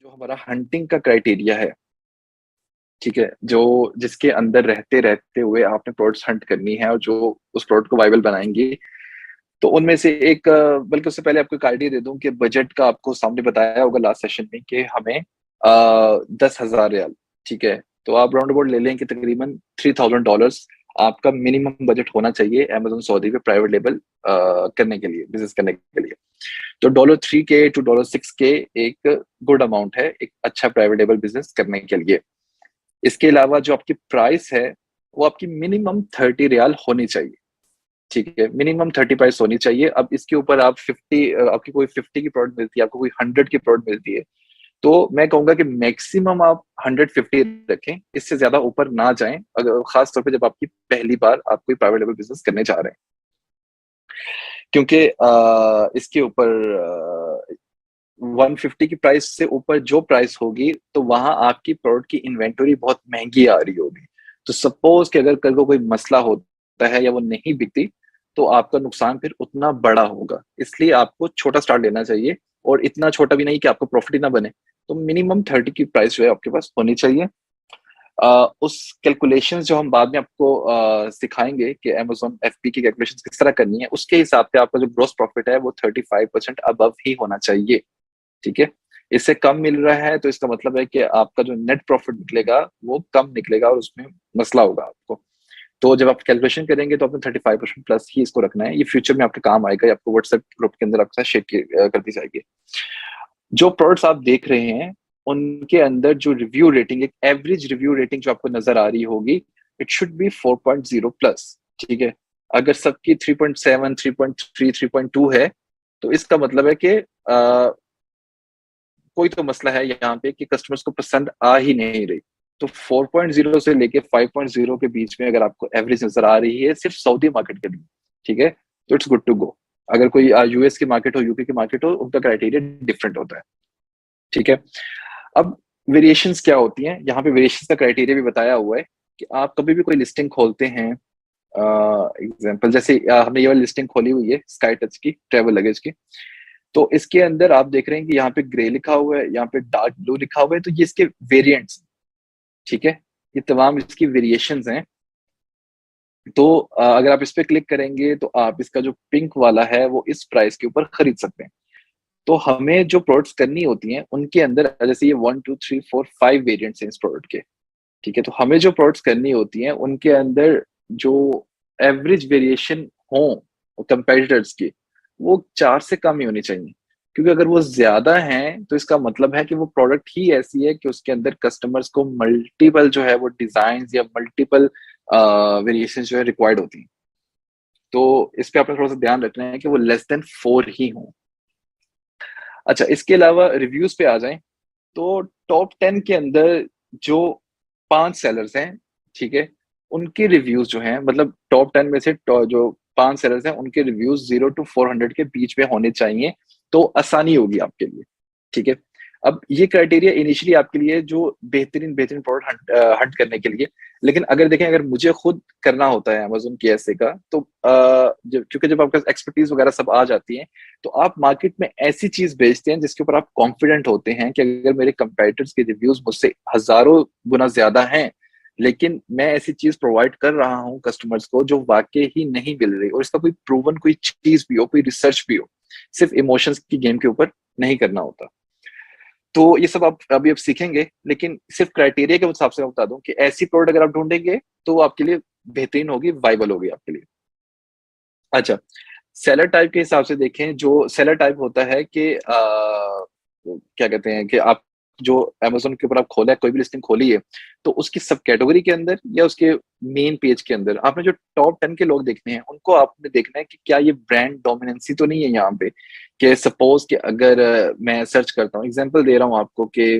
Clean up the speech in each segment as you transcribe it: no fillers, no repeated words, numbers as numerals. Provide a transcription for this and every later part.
जो हमारा हंटिंग का क्राइटेरिया है, ठीक है, जो जिसके अंदर रहते रहते हुए आपने प्रोडक्ट्स हंट करनी है और जो उस प्रोडक्ट को वाइबल बनाएंगे, तो उनमें से एक बल्कि उससे पहले आपको एक आइडिया दे दूं कि बजट का आपको सामने बताया होगा लास्ट सेशन में कि हमें 10,000 रियाल, ठीक है, तो आप राउंड अबाउट ले लें कि तकरीबन $3,000 आपका मिनिमम बजट होना चाहिए अमेजोन सऊदी पे प्राइवेट लेबल करने के लिए, बिजनेस करने के लिए। तो $3K to $6K एक गुड अमाउंट है एक अच्छा प्राइवेट लेबल बिजनेस करने के लिए। इसके अलावा जो आपकी प्राइस है वो आपकी मिनिमम 30 रियाल होनी चाहिए, ठीक है, मिनिमम 30 प्राइस होनी चाहिए। अब इसके ऊपर आप 50, आपकी कोई 50 की प्रोडक्ट मिलती है, आपको कोई 100 की प्रोडक्ट मिलती है, तो मैं कहूंगा कि मैक्सिमम आप 150 रखें, इससे ज्यादा ऊपर ना जाएं, अगर खास तौर पे जब आपकी पहली बार आप कोई प्राइवेट लेवल बिजनेस करने जा रहे हैं, क्योंकि इसके ऊपर 150 की प्राइस से ऊपर जो प्राइस होगी तो वहां आपकी प्रोडक्ट की इन्वेंटरी बहुत महंगी आ रही होगी। तो सपोज कि अगर कल को कोई मसला होता है या वो नहीं बिकती, तो आपका नुकसान फिर उतना बड़ा होगा। इसलिए आपको छोटा स्टार्ट लेना चाहिए, और इतना छोटा भी नहीं कि आपको प्रॉफिट ही ना बने। तो मिनिमम 30 की प्राइस जो है आपके पास होनी चाहिए। उस कैलकुलेशन जो हम बाद में आपको सिखाएंगे कि अमेजोन एफपी की कैलकुलेशन किस तरह करनी है, उसके हिसाब से आपका जो ग्रोस प्रॉफिट है वो 35% अबव ही होना चाहिए, ठीक है। इससे कम मिल रहा है तो इसका मतलब है कि आपका जो नेट प्रॉफिट निकलेगा वो कम निकलेगा और उसमें मसला होगा आपको। तो जब आप कैलकुलेशन करेंगे तो आपने 35% प्लस ही इसको रखना है। ये फ्यूचर में आपके काम आएगा, ये आपको व्हाट्सएप ग्रुप के अंदर आपके साथ शेयर कर दी जाएगी। जो प्रोडक्ट्स आप देख रहे हैं उनके अंदर जो रिव्यू रेटिंग, एक एवरेज रिव्यू रेटिंग जो आपको नजर आ रही होगी, इट शुड बी 4.0 प्लस, ठीक है। अगर सबकी 3.7, 3.3, 3.2 है, तो इसका मतलब है कि कोई तो मसला है यहाँ पे कि कस्टमर्स को पसंद आ ही नहीं रही। तो 4.0 से लेके 5.0 के बीच में अगर आपको एवरेज नजर आ रही है सिर्फ सऊदी मार्केट के लिए, ठीक है, तो इट्स गुड टू गो। अगर कोई यूएस की मार्केट हो, यूके की मार्केट हो, उनका क्राइटेरिया डिफरेंट होता है, ठीक है। अब वेरिएशंस क्या होती हैं, यहाँ पे वेरिएशंस का क्राइटेरिया भी बताया हुआ है कि आप कभी भी कोई लिस्टिंग खोलते हैं, एग्जाम्पल जैसे हमने ये वाली लिस्टिंग खोली हुई है स्काई टच की, ट्रेवल लगेज की, तो इसके अंदर आप देख रहे हैं कि यहाँ पे ग्रे लिखा हुआ है, यहाँ पे डार्क ब्लू लिखा हुआ है, तो ये इसके वेरिएंट्स, ठीक है, ये तमाम इसकी वेरिएशंस हैं। तो अगर आप इस पे क्लिक करेंगे तो आप इसका जो पिंक वाला है वो इस प्राइस के ऊपर खरीद सकते हैं। तो हमें जो प्रोडक्ट्स करनी होती हैं उनके अंदर जैसे ये 1, 2, 3, 4, 5 वेरिएंट्स हैं इस प्रोडक्ट के, ठीक है, तो हमें जो प्रोडक्ट्स करनी होती हैं उनके अंदर जो एवरेज वेरिएशन हो कंपेटिटर्स की, वो 4 से कम ही होनी चाहिए। क्योंकि अगर वो ज्यादा हैं तो इसका मतलब है कि वो प्रोडक्ट ही ऐसी है कि उसके अंदर कस्टमर्स को मल्टीपल जो है वो डिजाइन या मल्टीपल वेरिएशन जो है रिक्वायर्ड होती हैं। तो इस पे आपने थोड़ा सा ध्यान रखना है कि वो लेस देन 4 ही हो। अच्छा, इसके अलावा रिव्यूज पे आ जाएं तो टॉप 10 के अंदर जो 5 सेलर्स हैं, ठीक है, उनके रिव्यूज जो हैं, मतलब टॉप 10 में से जो 5 सेलर्स हैं उनके रिव्यूज 0 to 400 के बीच में होने चाहिए, तो आसानी होगी आपके लिए, ठीक है। अब ये क्राइटेरिया इनिशियली आपके लिए जो बेहतरीन बेहतरीन प्रोडक्ट हंट करने के लिए। लेकिन अगर देखें, अगर मुझे खुद करना होता है अमेजोन की ऐसे का, तो क्योंकि जब आपके एक्सपर्टीज वगैरह सब आ जाती है, तो आप मार्केट में ऐसी चीज बेचते हैं जिसके ऊपर आप कॉन्फिडेंट होते हैं कि अगर मेरे कंपेटिटर्स के रिव्यूज मुझसे हजारों गुना ज्यादा हैं, लेकिन मैं ऐसी चीज प्रोवाइड कर रहा हूँ कस्टमर्स को जो वाकई ही नहीं मिल रही, और इसका कोई प्रूवन कोई चीज भी हो, कोई रिसर्च भी हो, सिर्फ इमोशंस की गेम के ऊपर नहीं करना होता। तो ये सब आप अभी अब सीखेंगे, लेकिन सिर्फ क्राइटेरिया के हिसाब से मैं बता दूं कि ऐसी प्रोडक्ट अगर आप ढूंढेंगे तो वो आपके लिए बेहतरीन होगी, वाइबल होगी आपके लिए। अच्छा, सेलर टाइप के हिसाब से देखें, जो सेलर टाइप होता है कि क्या कहते हैं कि आप जो अमेजोन के ऊपर आप खोला है, कोई भी लिस्टिंग खोली है, तो उसकी सब कैटेगरी के अंदर या उसके मेन पेज के अंदर आपने जो टॉप 10 के लोग देखने हैं उनको आपने देखना है कि क्या ये ब्रांड डोमिनेंसी तो नहीं है यहाँ पे। कि सपोज कि अगर मैं सर्च करता हूँ, एग्जांपल दे रहा हूँ आपको कि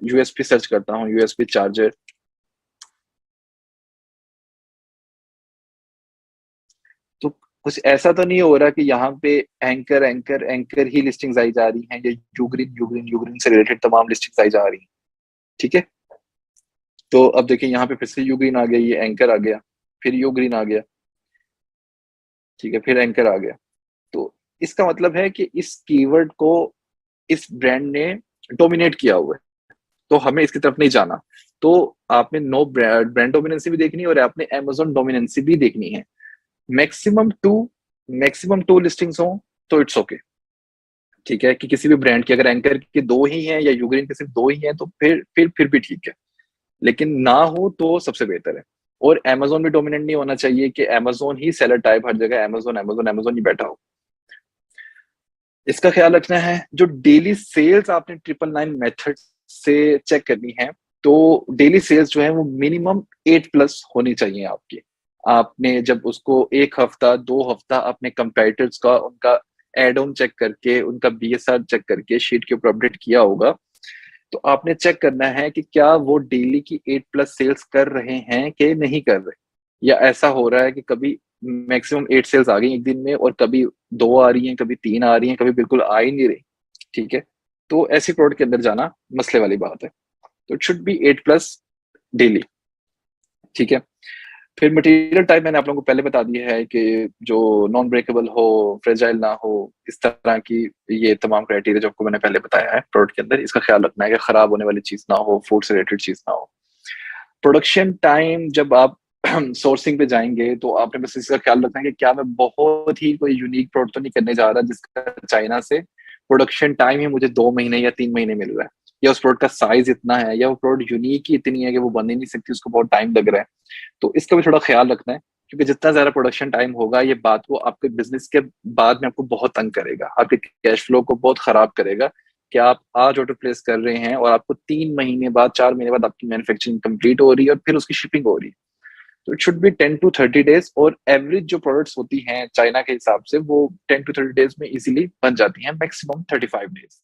यूएसपी सर्च करता हूँ, यूएसपी चार्जर, तो कुछ ऐसा तो नहीं हो रहा कि यहाँ पे एंकर एंकर एंकर ही लिस्टिंग्स आई जा रही हैं, या यूग्रीन यूग्रीन यूग्रीन से रिलेटेड तमाम लिस्टिंग्स आई जा रही हैं, ठीक है। तो अब देखिए यहाँ पे फिर से यूग्रीन आ गया, ये एंकर आ गया, फिर यूग्रीन आ गया, ठीक है, फिर एंकर आ गया। तो इसका मतलब है कि इस कीवर्ड को इस ब्रांड ने डोमिनेट किया हुआ है, तो हमें इसकी तरफ नहीं जाना। तो आपने नो ब्रांड डोमिनेंसी भी देखनी है और आपने अमेजोन डोमिनेंसी भी देखनी है। Maximum two maximum two listings हो तो इट्स ओके, ठीक है, कि किसी भी ब्रांड की अगर एंकर के दो ही हैं या यूग्रीन के सिर्फ दो ही हैं तो फिर भी ठीक है, लेकिन ना हो तो सबसे बेहतर है। और अमेजोन भी डोमिनेंट नहीं होना चाहिए कि अमेजोन ही सेलर टाइप हर जगह अमेजोन अमेजोन अमेजोन ही बैठा हो। इसका ख्याल रखना है। जो डेली सेल्स आपने 999 मेथड से चेक करनी है, तो डेली सेल्स जो है वो मिनिमम 8+ होनी चाहिए आपकी। आपने जब उसको एक हफ्ता 2 हफ्ता अपने कंपेटिटर्स का उनका एड ऑन चेक करके उनका बीएसआर चेक करके शीट के ऊपर अपडेट किया होगा, तो आपने चेक करना है कि क्या वो डेली की 8+ सेल्स कर रहे हैं कि नहीं कर रहे, या ऐसा हो रहा है कि कभी मैक्सिमम 8 सेल्स आ गई एक दिन में और कभी 2 आ रही हैं, कभी 3 आ रही हैं, कभी बिल्कुल आ ही नहीं रही, ठीक है। तो ऐसी प्रोडक्ट के अंदर जाना मसले वाली बात है। तो इट शुड बी 8+ डेली, ठीक है। फिर मटेरियल टाइप मैंने आप लोगों को पहले बता दिया है कि जो नॉन ब्रेकेबल हो, फ्रेजाइल ना हो, इस तरह की ये तमाम क्राइटेरिया जो आपको मैंने पहले बताया है प्रोडक्ट के अंदर, इसका ख्याल रखना है कि खराब होने वाली चीज ना हो, फूड से रिलेटेड चीज ना हो। प्रोडक्शन टाइम जब आप सोर्सिंग पे जाएंगे तो आपने बस इसका ख्याल रखना है कि क्या मैं बहुत ही कोई यूनिक प्रोडक्ट तो नहीं करने जा रहा जिसका चाइना से प्रोडक्शन टाइम ही मुझे 2 महीने या 3 महीने मिल रहा है, या उस प्रोडक्ट का साइज इतना है, या वो प्रोडक्ट यूनिक ही इतनी है कि वो बन ही नहीं सकती, उसको बहुत टाइम लग रहा है। तो इसका भी थोड़ा ख्याल रखना है, क्योंकि जितना ज्यादा प्रोडक्शन टाइम होगा ये बात को आपके बिजनेस के बाद में आपको बहुत तंग करेगा, आपके कैश फ्लो को बहुत खराब करेगा। कि आप आज ऑर्डर प्लेस कर रहे हैं और आपको 3 महीने बाद 4 महीने बाद आपकी मैन्युफैक्चरिंग कंप्लीट हो रही है और फिर उसकी शिपिंग हो रही है। तो it should be 10 to 30 days, और एवरेज जो प्रोडक्ट्स होती हैं चाइना के हिसाब से वो 10 to 30 days में इजीली बन जाती हैं, मैक्सिमम 35 days।